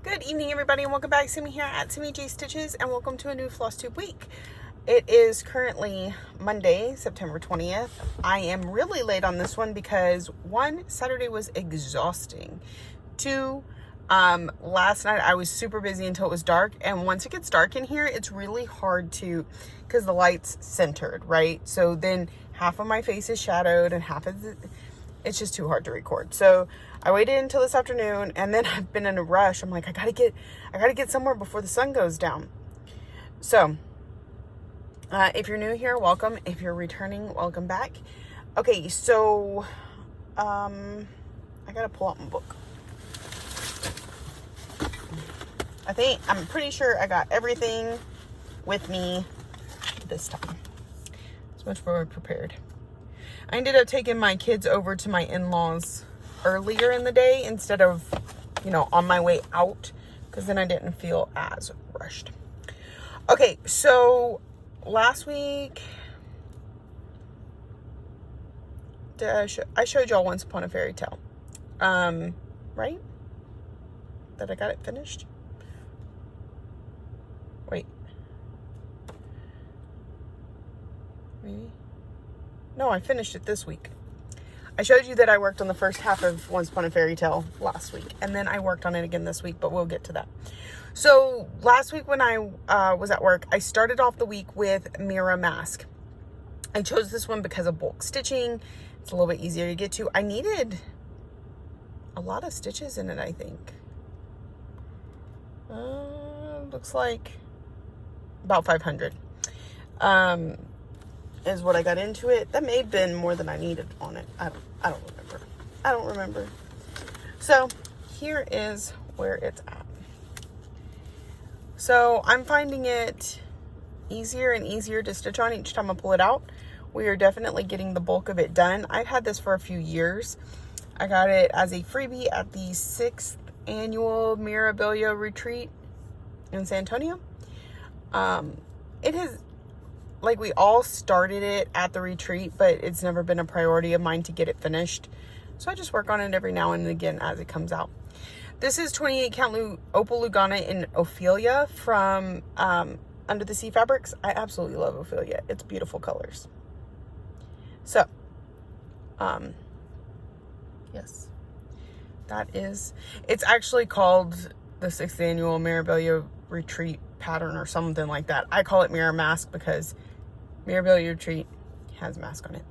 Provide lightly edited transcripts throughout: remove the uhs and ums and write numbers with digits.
Good evening, everybody, and welcome back. Simi here at Simi J Stitches, and welcome to a new Flosstube week. It is currently Monday, September 20th. I am really late on this one because one, Saturday was exhausting. Two, last night I was super busy until it was dark, and once it gets dark in here, it's really hard to, because the light's centered, right? So then half of my face is shadowed and half of it's just too hard to record. So I waited until this afternoon, and then I've been in a rush. I'm like, I gotta get somewhere before the sun goes down. So if you're new here, welcome. If you're returning, welcome back. Okay, so I gotta pull out my book. I'm pretty sure I got everything with me this time. So much more prepared. I ended up taking my kids over to my in-laws earlier in the day instead of, on my way out, because then I didn't feel as rushed. Okay, so last week, I showed y'all Once Upon a Fairy Tale, right? That I got it finished? Wait. Maybe? No, I finished it this week. I showed you that I worked on the first half of Once Upon a Fairy Tale last week, and then I worked on it again this week, but we'll get to that. So last week when I was at work, I started off the week with Mirror Mask. I chose this one because of bulk stitching. It's a little bit easier to get to. I needed a lot of stitches in it, I think. Looks like about 500. Is what I got into it. That may have been more than I needed on it. I don't remember. So here is where it's at. So I'm finding it easier and easier to stitch on each time I pull it out. We are definitely getting the bulk of it done. I've had this for a few years. I got it as a freebie at the 6th annual Mirabilia retreat in San Antonio. It has, like, we all started it at the retreat, but it's never been a priority of mine to get it finished. So I just work on it every now and again as it comes out. This is 28 count Opal Lugana in Ophelia from Under the Sea Fabrics. I absolutely love Ophelia. It's beautiful colors. So, yes, it's actually called the 6th annual Mirabilia retreat pattern or something like that. I call it Mirror Mask because Mirabilia retreat has a mask on it.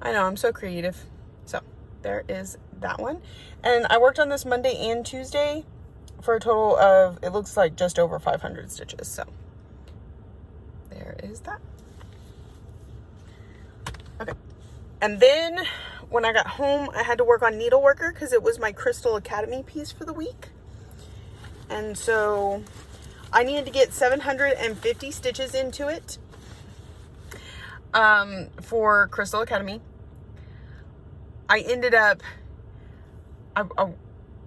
I know, I'm so creative. So there is that one. And I worked on this Monday and Tuesday for a total of, it looks like just over 500 stitches. So there is that. Okay. And then when I got home, I had to work on Needleworker because it was my Crystal Academy piece for the week. And so I needed to get 750 stitches into it for Crystal Academy. I ended up, I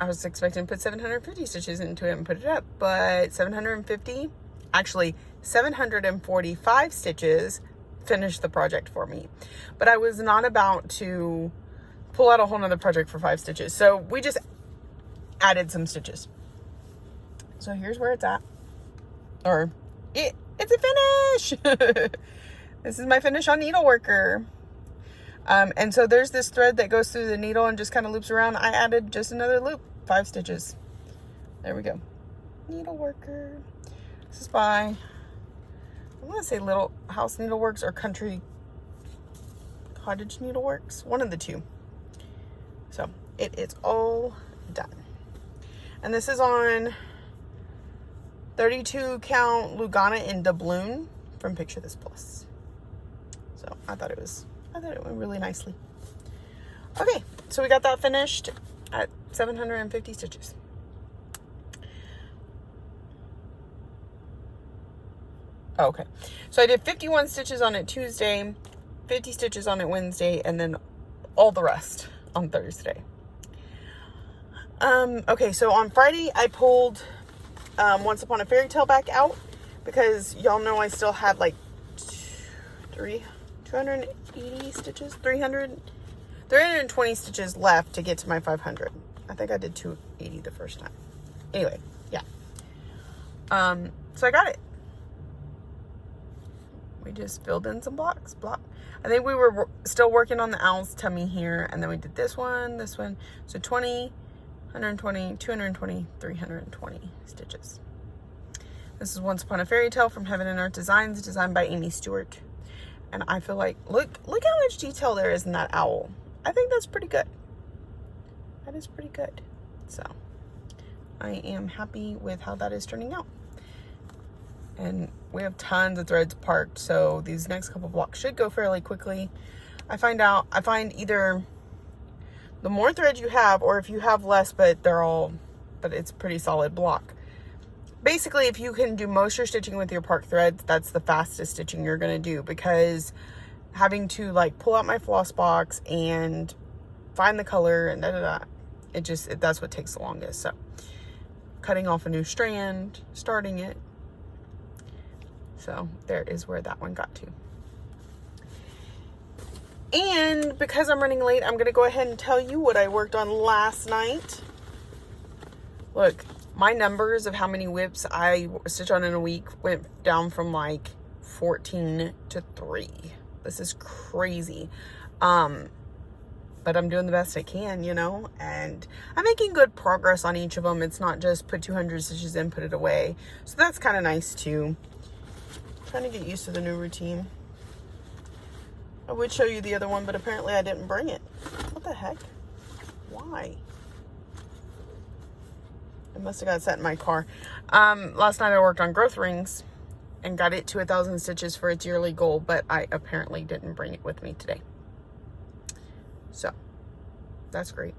was expecting to put 750 stitches into it and put it up, but 745 stitches finished the project for me. But I was not about to pull out a whole nother project for 5 stitches. So we just added some stitches. So here's where it's at. Or it's a finish. This is my finish on Needleworker. And so there's this thread that goes through the needle and just kind of loops around. I added just another loop, 5 stitches. There we go. Needleworker. This is by, I want to say Little House Needleworks or Country Cottage Needleworks. One of the two. So it is all done. And this is on 32 count Lugana in doubloon from Picture This Plus. So I thought it went really nicely. Okay, so we got that finished at 750 stitches. Oh, okay, so I did 51 stitches on it Tuesday, 50 stitches on it Wednesday, and then all the rest on Thursday. Okay, so on Friday I pulled Once Upon a Fairy Tale back out because y'all know I still had like 280 stitches, 320 stitches left to get to my 500. I think I did 280 the first time. Anyway, yeah. So I got it. We just filled in some blocks. I think we were still working on the owl's tummy here, and then we did this one. So 20, 120, 220, 320 stitches. This is Once Upon a Fairy Tale from Heaven and Earth Designs, designed by Amy Stewart. And I feel like, look how much detail there is in that owl. I think that's pretty good. That is pretty good. So I am happy with how that is turning out. And we have tons of threads parked, so these next couple blocks should go fairly quickly. I find either the more threads you have, or if you have less, but it's a pretty solid block. Basically, if you can do most of your stitching with your park threads, that's the fastest stitching you're going to do, because having to like pull out my floss box and find the color and that's what takes the longest. So cutting off a new strand, starting it. So there is where that one got to. And because I'm running late, I'm going to go ahead and tell you what I worked on last night. Look, my numbers of how many whips I stitch on in a week went down from like 14 to 3. This is crazy. But I'm doing the best I can, you know, and I'm making good progress on each of them. It's not just put 200 stitches in, put it away. So that's kind of nice too. Trying to get used to the new routine. I would show you the other one, but apparently I didn't bring it. What the heck? Why? I must have got set in my car. Last night I worked on growth rings and got it to 1,000 stitches for its yearly goal, but I apparently didn't bring it with me today. So that's great.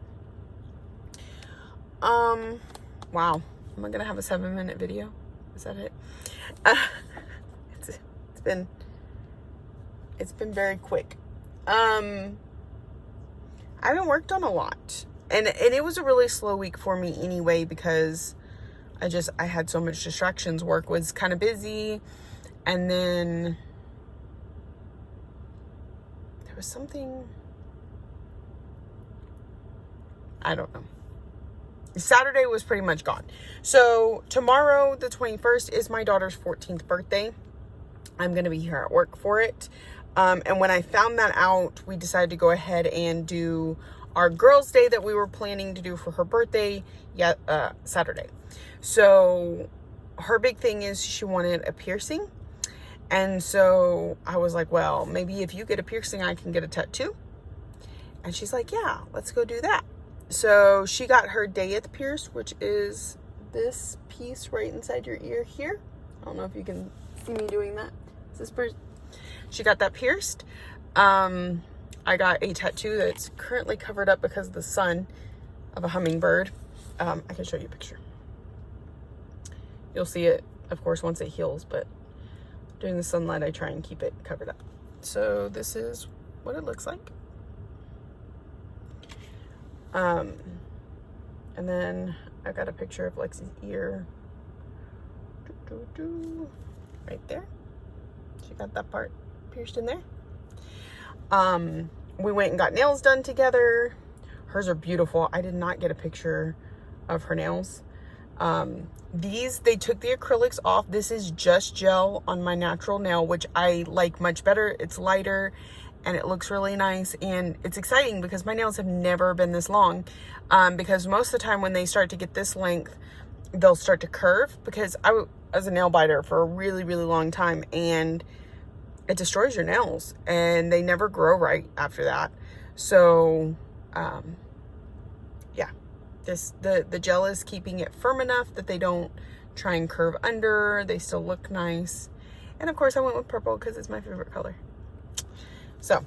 Wow. Am I gonna have a 7-minute video? Is that it? It's been very quick. I haven't worked on a lot, and it was a really slow week for me anyway, because I had so much distractions. Work was kind of busy, and then there was something, I don't know. Saturday was pretty much gone. So tomorrow, the 21st, is my daughter's 14th birthday. I'm going to be here at work for it. And when I found that out, we decided to go ahead and do our girls' day that we were planning to do for her birthday Saturday. So her big thing is she wanted a piercing. And so I was like, well, maybe if you get a piercing, I can get a tattoo. And she's like, yeah, let's go do that. So she got her dayeth pierce, which is this piece right inside your ear here. I don't know if you can see me doing that. She got that pierced. I got a tattoo that's currently covered up because of the sun, of a hummingbird. I can show you a picture. You'll see it, of course, once it heals, but during the sunlight, I try and keep it covered up. So this is what it looks like. And then I got a picture of Lexi's ear. Right there. She got that part pierced in there. We went and got nails done together. Hers are beautiful. I did not get a picture of her nails. They took the acrylics off. This is just gel on my natural nail, which I like much better. It's lighter and it looks really nice, and it's exciting because my nails have never been this long. Because most of the time when they start to get this length, they'll start to curve, because I was a nail biter for a really, really long time, and it destroys your nails and they never grow right after that. So, yeah, the gel is keeping it firm enough that they don't try and curve under. They still look nice. And of course I went with purple because it's my favorite color. So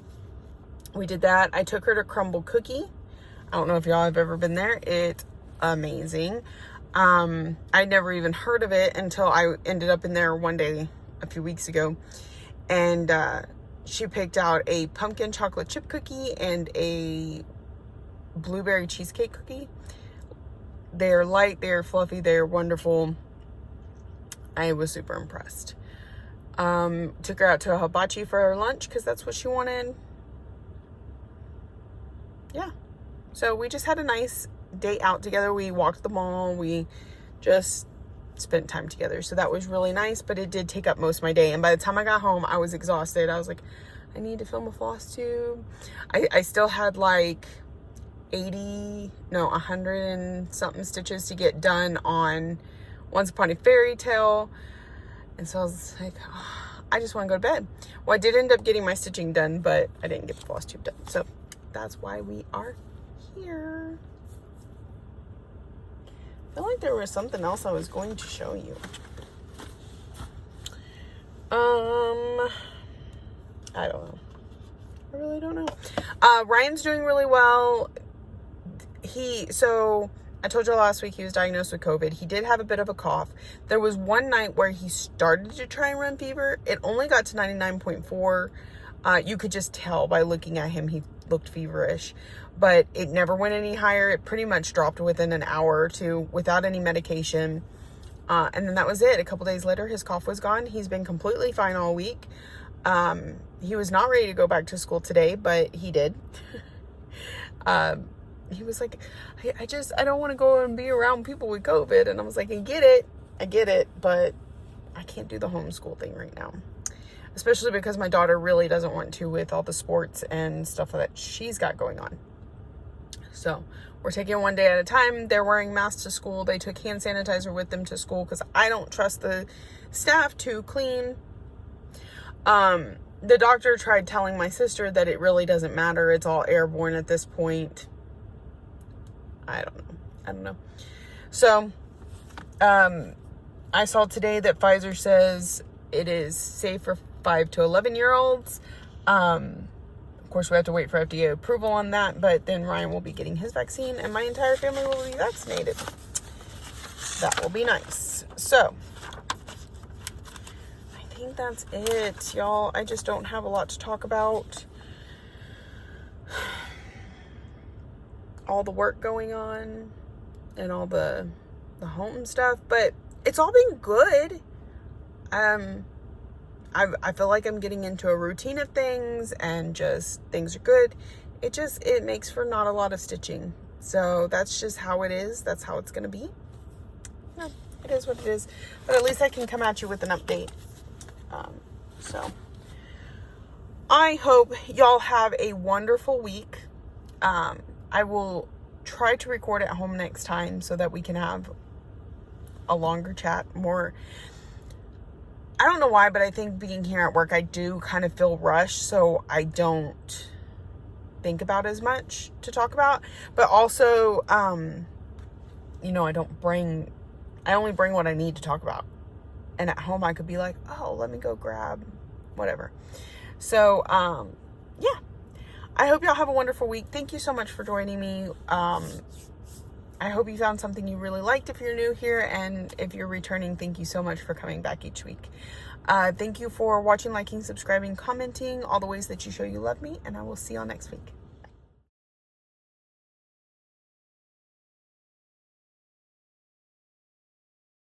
we did that. I took her to Crumble Cookie. I don't know if y'all have ever been there. It's amazing. I never even heard of it until I ended up in there one day a few weeks ago. And she picked out a pumpkin chocolate chip cookie and a blueberry cheesecake cookie. They're light, they're fluffy, they're wonderful. I was super impressed. Took her out to a hibachi for her lunch because that's what she wanted. Yeah. So we just had a nice day out together. We walked the mall. We just spent time together. So that was really nice, but it did take up most of my day. And by the time I got home, I was exhausted. I was like, I need to film a floss tube. I still had like 100 and something stitches to get done on Once Upon a Fairy Tale. And so I was like, oh, I just want to go to bed. Well, I did end up getting my stitching done, but I didn't get the floss tube done. So that's why we are here. I feel like there was something else I was going to show you. I don't know. I really don't know. Ryan's doing really well. So I told you last week he was diagnosed with COVID. He did have a bit of a cough. There was one night where he started to try and run fever. It only got to 99.4. You could just tell by looking at him, he looked feverish, but it never went any higher. It pretty much dropped within an hour or two without any medication. And then that was it. A couple days later, his cough was gone. He's been completely fine all week. He was not ready to go back to school today, but he did. He was like, I don't want to go and be around people with COVID. And I was like, I get it, but I can't do the homeschool thing right now. Especially because my daughter really doesn't want to with all the sports and stuff that she's got going on. So we're taking one day at a time. They're wearing masks to school. They took hand sanitizer with them to school because I don't trust the staff to clean. The doctor tried telling my sister that it really doesn't matter. It's all airborne at this point. I don't know. So, I saw today that Pfizer says it is safe for 5 to 11-year-olds. Of course, we have to wait for FDA approval on that, but then Ryan will be getting his vaccine and my entire family will be vaccinated. That will be nice. So, I think that's it, y'all. I just don't have a lot to talk about. All the work going on and all the home stuff, but it's all been good. I feel like I'm getting into a routine of things and just things are good. It makes for not a lot of stitching. So that's just how it is. That's how it's going to be. Yeah, it is what it is. But at least I can come at you with an update. So I hope y'all have a wonderful week. I will try to record at home next time so that we can have a longer chat, more. I don't know why, but I think being here at work, I do kind of feel rushed, so I don't think about as much to talk about. But also, I only bring what I need to talk about. And at home, I could be like, oh, let me go grab whatever. So, yeah. I hope y'all have a wonderful week. Thank you so much for joining me. I hope you found something you really liked if you're new here. And if you're returning, thank you so much for coming back each week. Thank you for watching, liking, subscribing, commenting, all the ways that you show you love me. And I will see y'all next week.